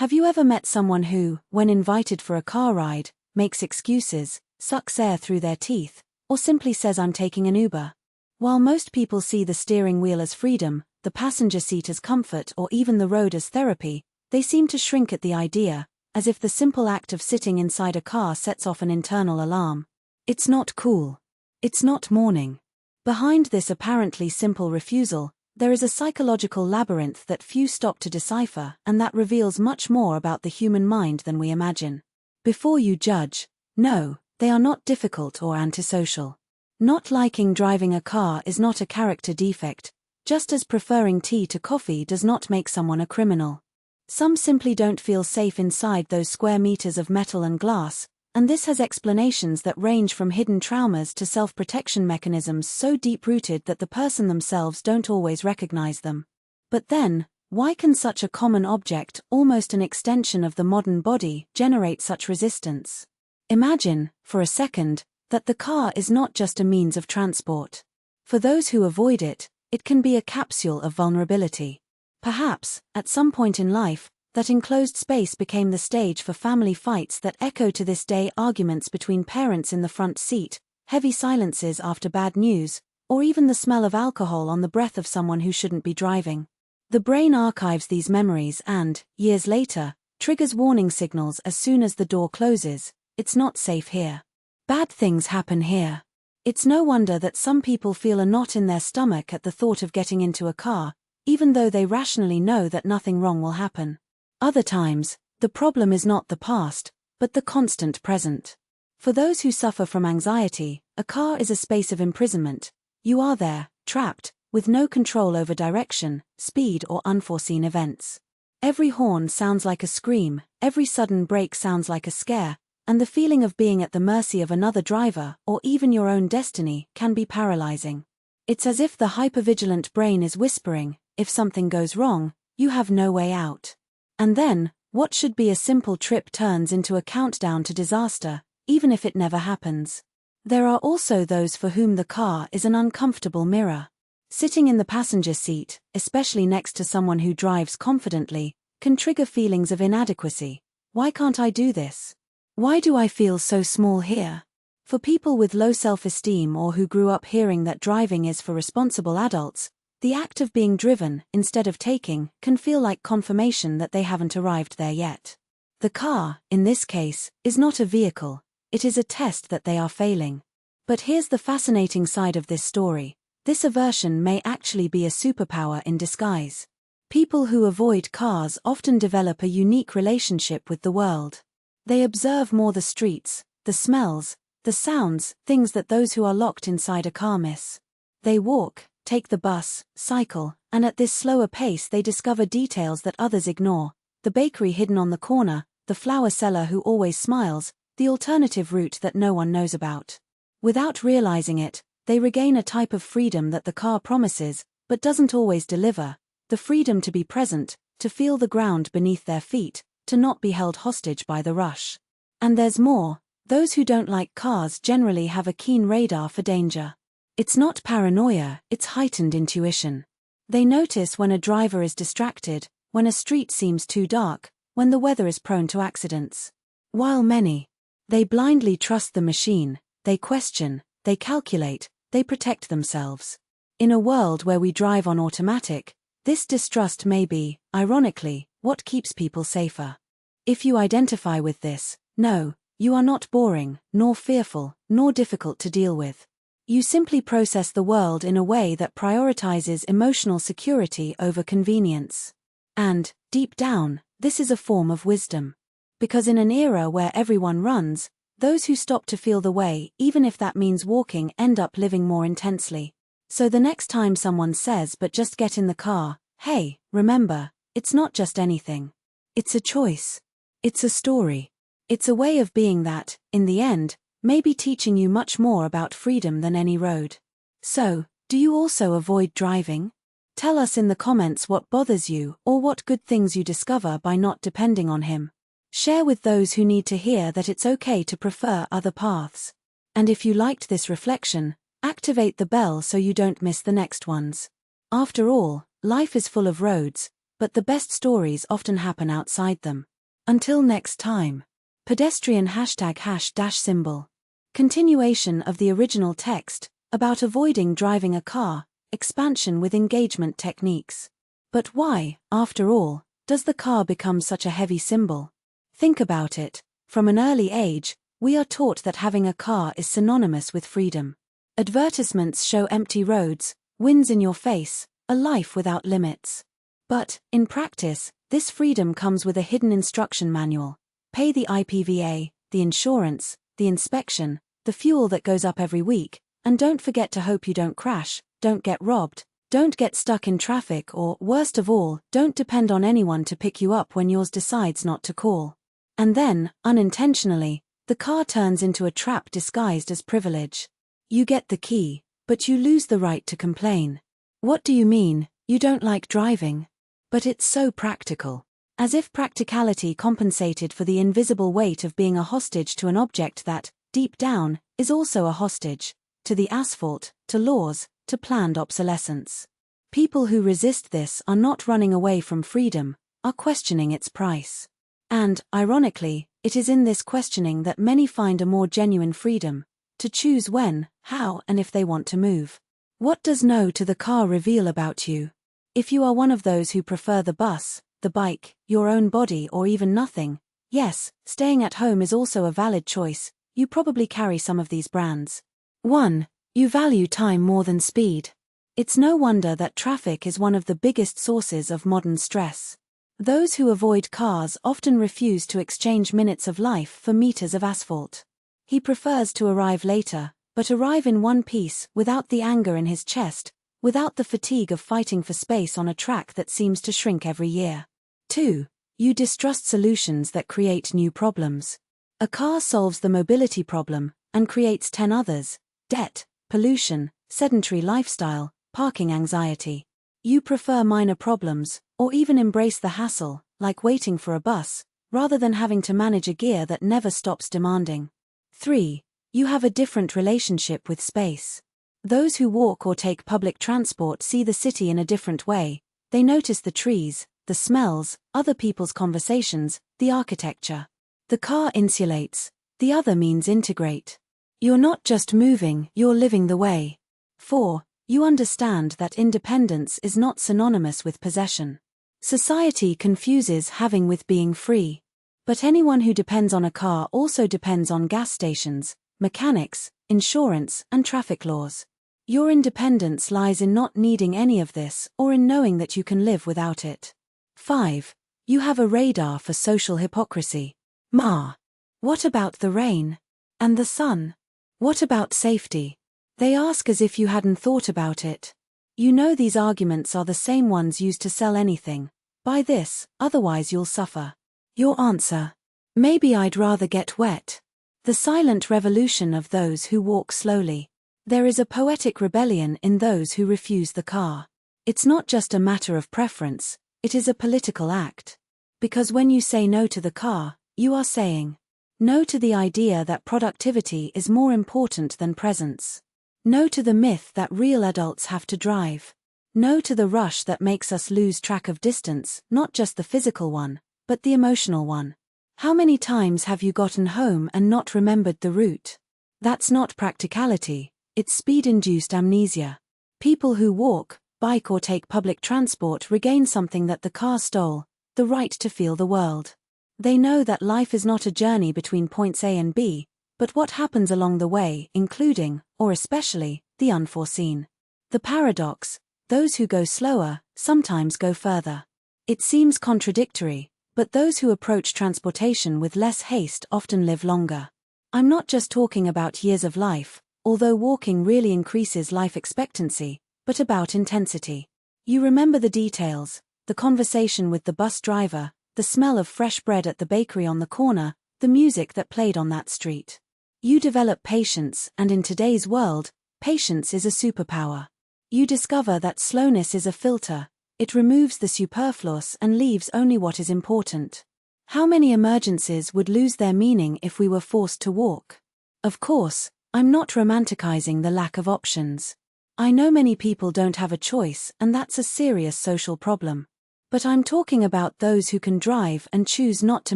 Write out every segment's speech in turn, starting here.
Have you ever met someone who, when invited for a car ride, makes excuses, sucks air through their teeth, or simply says I'm taking an Uber? While most people see the steering wheel as freedom, the passenger seat as comfort, or even the road as therapy, they seem to shrink at the idea, as if the simple act of sitting inside a car sets off an internal alarm. It's not cool. It's not morning. Behind this apparently simple refusal, there is a psychological labyrinth that few stop to decipher, and that reveals much more about the human mind than we imagine. Before you judge, no, they are not difficult or antisocial. Not liking driving a car is not a character defect, just as preferring tea to coffee does not make someone a criminal. Some simply don't feel safe inside those square meters of metal and glass, and this has explanations that range from hidden traumas to self-protection mechanisms so deep-rooted that the person themselves don't always recognize them. But then, why can such a common object, almost an extension of the modern body, generate such resistance? Imagine, for a second, that the car is not just a means of transport. For those who avoid it, it can be a capsule of vulnerability. Perhaps, at some point in life, that enclosed space became the stage for family fights that echo to this day, arguments between parents in the front seat, heavy silences after bad news, or even the smell of alcohol on the breath of someone who shouldn't be driving. The brain archives these memories and, years later, triggers warning signals as soon as the door closes. It's not safe here. Bad things happen here. It's no wonder that some people feel a knot in their stomach at the thought of getting into a car, even though they rationally know that nothing wrong will happen. Other times, the problem is not the past, but the constant present. For those who suffer from anxiety, a car is a space of imprisonment. You are there, trapped, with no control over direction, speed, or unforeseen events. Every horn sounds like a scream, every sudden brake sounds like a scare, and the feeling of being at the mercy of another driver, or even your own destiny, can be paralyzing. It's as if the hypervigilant brain is whispering, if something goes wrong, you have no way out. And then, what should be a simple trip turns into a countdown to disaster, even if it never happens. There are also those for whom the car is an uncomfortable mirror. Sitting in the passenger seat, especially next to someone who drives confidently, can trigger feelings of inadequacy. Why can't I do this? Why do I feel so small here? For people with low self-esteem or who grew up hearing that driving is for responsible adults, the act of being driven, instead of taking, can feel like confirmation that they haven't arrived there yet. The car, in this case, is not a vehicle, it is a test that they are failing. But here's the fascinating side of this story. This aversion may actually be a superpower in disguise. People who avoid cars often develop a unique relationship with the world. They observe more the streets, the smells, the sounds, things that those who are locked inside a car miss. They walk, take the bus, cycle, and at this slower pace they discover details that others ignore. The bakery hidden on the corner, the flower seller who always smiles, the alternative route that no one knows about. Without realizing it, they regain a type of freedom that the car promises, but doesn't always deliver. The freedom to be present, to feel the ground beneath their feet, to not be held hostage by the rush. And there's more. Those who don't like cars generally have a keen radar for danger. It's not paranoia, it's heightened intuition. They notice when a driver is distracted, when a street seems too dark, when the weather is prone to accidents. While many, they blindly trust the machine, they question, they calculate, they protect themselves. In a world where we drive on automatic, this distrust may be, ironically, what keeps people safer. If you identify with this, no, you are not boring, nor fearful, nor difficult to deal with. You simply process the world in a way that prioritizes emotional security over convenience. And, deep down, this is a form of wisdom. Because in an era where everyone runs, those who stop to feel the way, even if that means walking, end up living more intensely. So the next time someone says but just get in the car, hey, remember, it's not just anything. It's a choice. It's a story. It's a way of being that, in the end, may be teaching you much more about freedom than any road. So, do you also avoid driving? Tell us in the comments what bothers you or what good things you discover by not depending on him. Share with those who need to hear that it's okay to prefer other paths. And if you liked this reflection, activate the bell so you don't miss the next ones. After all, life is full of roads, but the best stories often happen outside them. Until next time. Pedestrian ## symbol. Continuation of the original text, about avoiding driving a car, expansion with engagement techniques. But why, after all, does the car become such a heavy symbol? Think about it. From an early age, we are taught that having a car is synonymous with freedom. Advertisements show empty roads, winds in your face, a life without limits. But, in practice, this freedom comes with a hidden instruction manual. Pay the IPVA, the insurance, the inspection, the fuel that goes up every week, and don't forget to hope you don't crash, don't get robbed, don't get stuck in traffic, or, worst of all, don't depend on anyone to pick you up when yours decides not to call. And then, unintentionally, the car turns into a trap disguised as privilege. You get the key, but you lose the right to complain. What do you mean, you don't like driving? But it's so practical. As if practicality compensated for the invisible weight of being a hostage to an object that, deep down, is also a hostage. To the asphalt, to laws, to planned obsolescence. People who resist this are not running away from freedom, are questioning its price. And, ironically, it is in this questioning that many find a more genuine freedom, to choose when, how, and if they want to move. What does no to the car reveal about you? If you are one of those who prefer the bus, the bike, your own body, or even nothing, yes, staying at home is also a valid choice. You probably carry some of these brands. 1. You value time more than speed. It's no wonder that traffic is one of the biggest sources of modern stress. Those who avoid cars often refuse to exchange minutes of life for meters of asphalt. He prefers to arrive later, but arrive in one piece, without the anger in his chest, without the fatigue of fighting for space on a track that seems to shrink every year. 2. You distrust solutions that create new problems. A car solves the mobility problem, and creates 10 others: debt, pollution, sedentary lifestyle, parking anxiety. You prefer minor problems, or even embrace the hassle, like waiting for a bus, rather than having to manage a gear that never stops demanding. 3. You have a different relationship with space. Those who walk or take public transport see the city in a different way. They notice the trees, the smells, other people's conversations, the architecture. The car insulates, the other means integrate. You're not just moving, you're living the way. 4. You understand that independence is not synonymous with possession. Society confuses having with being free. But anyone who depends on a car also depends on gas stations, mechanics, insurance, and traffic laws. Your independence lies in not needing any of this, or in knowing that you can live without it. 5. You have a radar for social hypocrisy. What about the rain? And the sun? What about safety? They ask as if you hadn't thought about it. You know these arguments are the same ones used to sell anything. Buy this, otherwise you'll suffer. Your answer: maybe I'd rather get wet. The silent revolution of those who walk slowly. There is a poetic rebellion in those who refuse the car. It's not just a matter of preference, it is a political act. Because when you say no to the car, you are saying no to the idea that productivity is more important than presence. No to the myth that real adults have to drive. No to the rush that makes us lose track of distance, not just the physical one, but the emotional one. How many times have you gotten home and not remembered the route? That's not practicality, it's speed-induced amnesia. People who walk, bike or take public transport regain something that the car stole: the right to feel the world. They know that life is not a journey between points A and B, but what happens along the way, including, or especially, the unforeseen. The paradox: those who go slower, sometimes go further. It seems contradictory, but those who approach transportation with less haste often live longer. I'm not just talking about years of life, although walking really increases life expectancy, but about intensity. You remember the details: the conversation with the bus driver, the smell of fresh bread at the bakery on the corner, the music that played on that street. You develop patience, and in today's world, patience is a superpower. You discover that slowness is a filter. It removes the superfluous and leaves only what is important. How many emergencies would lose their meaning if we were forced to walk? Of course, I'm not romanticizing the lack of options. I know many people don't have a choice, and that's a serious social problem. But I'm talking about those who can drive and choose not to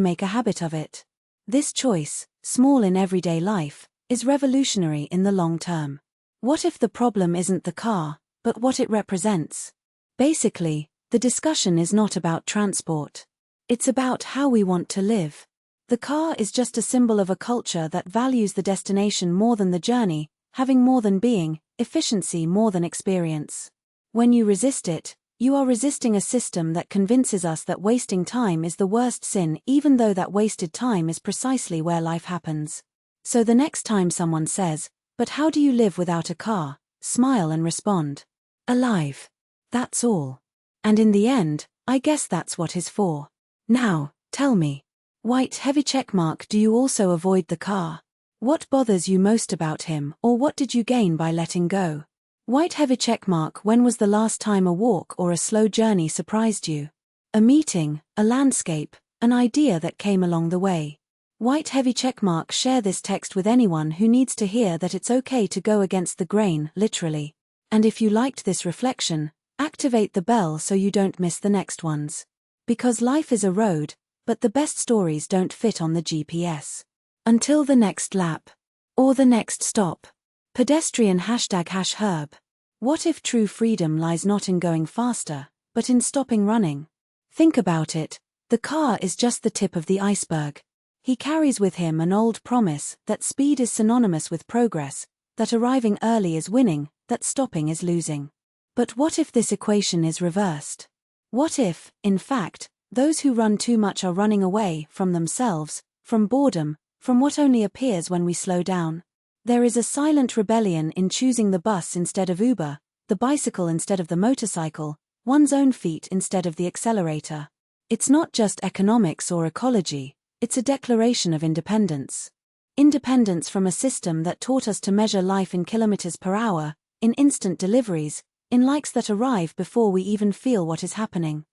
make a habit of it. This choice, small in everyday life, is revolutionary in the long term. What if the problem isn't the car, but what it represents? Basically, the discussion is not about transport. It's about how we want to live. The car is just a symbol of a culture that values the destination more than the journey, having more than being, efficiency more than experience. When you resist it, you are resisting a system that convinces us that wasting time is the worst sin, even though that wasted time is precisely where life happens. So the next time someone says, "But how do you live without a car?" smile and respond, "Alive. That's all." And in the end, I guess that's what he's for. Now, tell me. White heavy checkmark. Do you also avoid the car? What bothers you most about him, or what did you gain by letting go? White heavy checkmark. When was the last time a walk or a slow journey surprised you? A meeting, a landscape, an idea that came along the way. White heavy checkmark. Share this text with anyone who needs to hear that it's okay to go against the grain, literally. And if you liked this reflection, activate the bell so you don't miss the next ones. Because life is a road, but the best stories don't fit on the GPS. Until the next lap. Or the next stop. Pedestrian #Herb. What if true freedom lies not in going faster, but in stopping running? Think about it. The car is just the tip of the iceberg. He carries with him an old promise that speed is synonymous with progress, that arriving early is winning, that stopping is losing. But what if this equation is reversed? What if, in fact, those who run too much are running away from themselves, from boredom, from what only appears when we slow down? There is a silent rebellion in choosing the bus instead of Uber, the bicycle instead of the motorcycle, one's own feet instead of the accelerator. It's not just economics or ecology, it's a declaration of independence. Independence from a system that taught us to measure life in kilometers per hour, in instant deliveries, in likes that arrive before we even feel what is happening.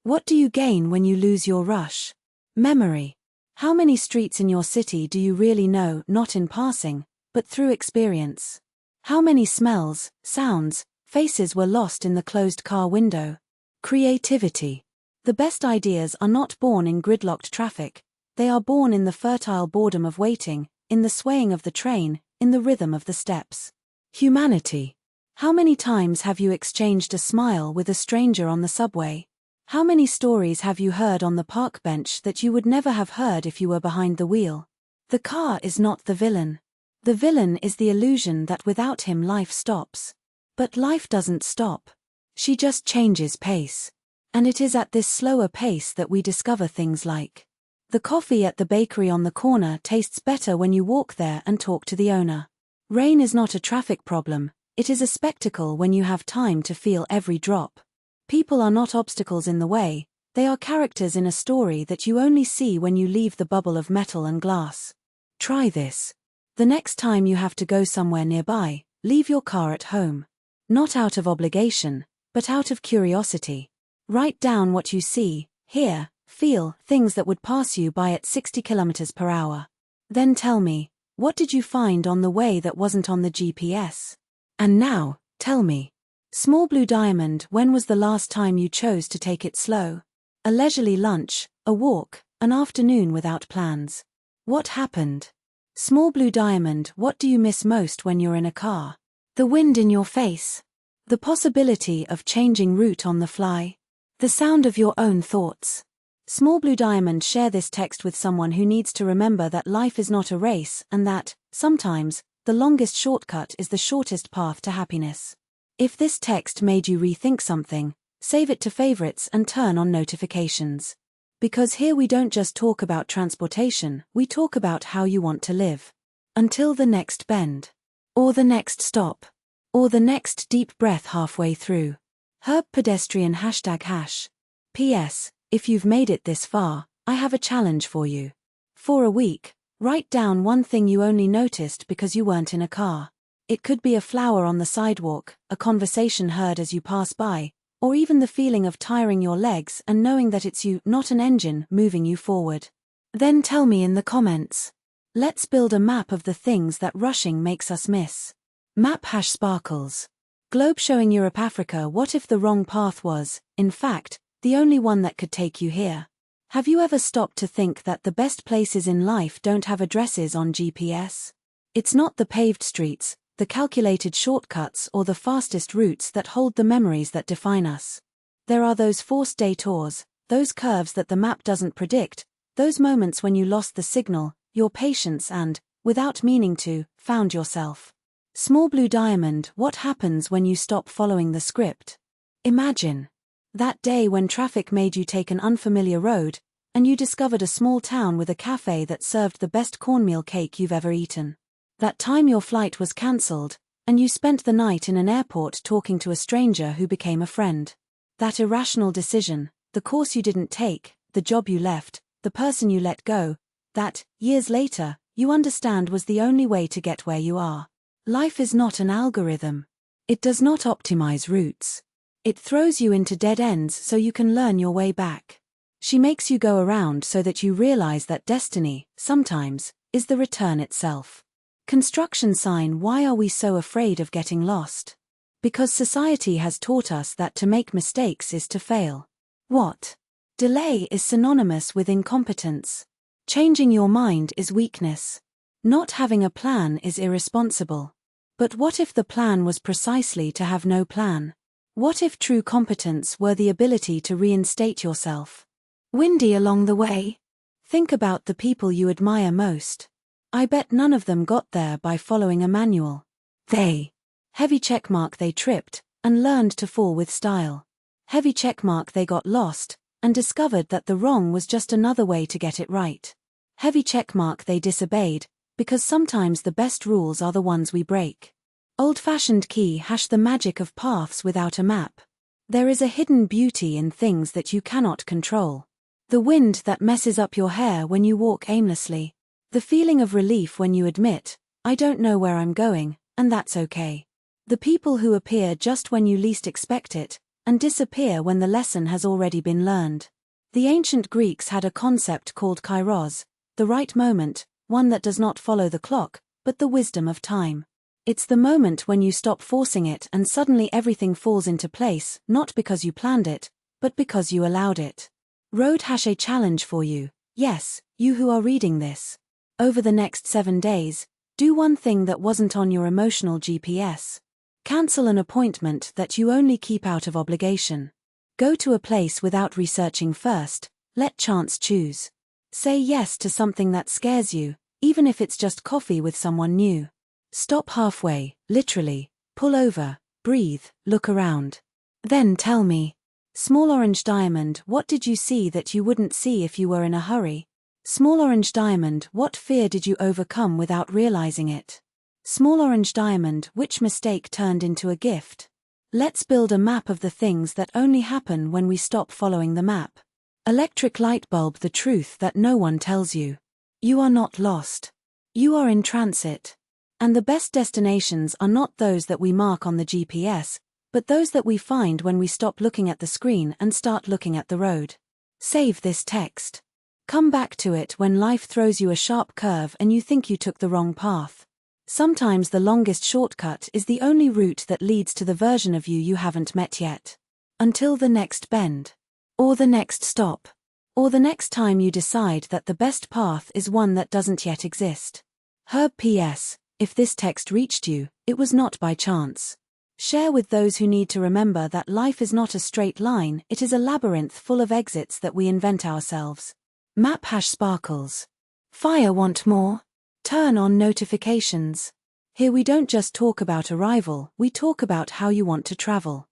What do you gain when you lose your rush? Memory. How many streets in your city do you really know, not in passing, but through experience? How many smells, sounds, faces were lost in the closed car window? Creativity. The best ideas are not born in gridlocked traffic, they are born in the fertile boredom of waiting, in the swaying of the train, in the rhythm of the steps. Humanity. How many times have you exchanged a smile with a stranger on the subway? How many stories have you heard on the park bench that you would never have heard if you were behind the wheel? The car is not the villain. The villain is the illusion that without him life stops. But life doesn't stop. She just changes pace. And it is at this slower pace that we discover things like the coffee at the bakery on the corner tastes better when you walk there and talk to the owner. Rain is not a traffic problem, it is a spectacle when you have time to feel every drop. People are not obstacles in the way, they are characters in a story that you only see when you leave the bubble of metal and glass. Try this. The next time you have to go somewhere nearby, leave your car at home. Not out of obligation, but out of curiosity. Write down what you see, hear, feel, things that would pass you by at 60 kilometers per hour. Then tell me, what did you find on the way that wasn't on the GPS? And now, tell me. Small blue diamond, when was the last time you chose to take it slow? A leisurely lunch, a walk, an afternoon without plans. What happened? Small blue diamond, what do you miss most when you're in a car? The wind in your face. The possibility of changing route on the fly. The sound of your own thoughts. Small blue diamond, share this text with someone who needs to remember that life is not a race and that, sometimes, the longest shortcut is the shortest path to happiness. If this text made you rethink something, save it to favorites and turn on notifications. Because here we don't just talk about transportation, we talk about how you want to live. Until the next bend. Or the next stop. Or the next deep breath halfway through. Herb pedestrian #. P.S. If you've made it this far, I have a challenge for you. For a week, write down one thing you only noticed because you weren't in a car. It could be a flower on the sidewalk, a conversation heard as you pass by, or even the feeling of tiring your legs and knowing that it's you, not an engine, moving you forward. Then tell me in the comments. Let's build a map of the things that rushing makes us miss. Map #sparkles. Globe showing Europe Africa. What if the wrong path was, in fact, the only one that could take you here? Have you ever stopped to think that the best places in life don't have addresses on GPS? It's not the paved streets, the calculated shortcuts or the fastest routes that hold the memories that define us. There are those forced detours, those curves that the map doesn't predict, those moments when you lost the signal, your patience and, without meaning to, found yourself. Small blue diamond. What happens when you stop following the script? Imagine that day when traffic made you take an unfamiliar road, and you discovered a small town with a cafe that served the best cornmeal cake you've ever eaten. That time your flight was cancelled, and you spent the night in an airport talking to a stranger who became a friend. That irrational decision, the course you didn't take, the job you left, the person you let go, that, years later, you understand was the only way to get where you are. Life is not an algorithm. It does not optimize routes. It throws you into dead ends so you can learn your way back. She makes you go around so that you realize that destiny, sometimes, is the return itself. Construction sign. Why are we so afraid of getting lost? Because society has taught us that to make mistakes is to fail. What? Delay is synonymous with incompetence. Changing your mind is weakness. Not having a plan is irresponsible. But what if the plan was precisely to have no plan? What if true competence were the ability to reinstate yourself? Windy along the way? Think about the people you admire most. I bet none of them got there by following a manual. Heavy checkmark. They tripped, and learned to fall with style. Heavy checkmark. They got lost, and discovered that the wrong was just another way to get it right. Heavy checkmark. They disobeyed, because sometimes the best rules are the ones we break. Old-fashioned key. The magic of paths without a map. There is a hidden beauty in things that you cannot control. The wind that messes up your hair when you walk aimlessly. The feeling of relief when you admit, I don't know where I'm going, and that's okay. The people who appear just when you least expect it, and disappear when the lesson has already been learned. The ancient Greeks had a concept called kairos, the right moment, one that does not follow the clock, but the wisdom of time. It's the moment when you stop forcing it and suddenly everything falls into place, not because you planned it, but because you allowed it. Road. A challenge for you, yes, you who are reading this. Over the next 7 days, do one thing that wasn't on your emotional GPS. Cancel an appointment that you only keep out of obligation. Go to a place without researching first, let chance choose. Say yes to something that scares you, even if it's just coffee with someone new. Stop halfway, literally, pull over, breathe, look around. Then tell me. Small orange diamond. What did you see that you wouldn't see if you were in a hurry? Small orange diamond. What fear did you overcome without realizing it? Small orange diamond. Which mistake turned into a gift? Let's build a map of the things that only happen when we stop following the map. Electric light bulb. The truth that no one tells you. You are not lost. You are in transit. And the best destinations are not those that we mark on the GPS, but those that we find when we stop looking at the screen and start looking at the road. Save this text. Come back to it when life throws you a sharp curve and you think you took the wrong path. Sometimes the longest shortcut is the only route that leads to the version of you haven't met yet. Until the next bend. Or the next stop. Or the next time you decide that the best path is one that doesn't yet exist. Herb. P.S. If this text reached you, it was not by chance. Share with those who need to remember that life is not a straight line, it is a labyrinth full of exits that we invent ourselves. Map. Sparkles. Fire. Want more? Turn on notifications. Here we don't just talk about arrival, we talk about how you want to travel.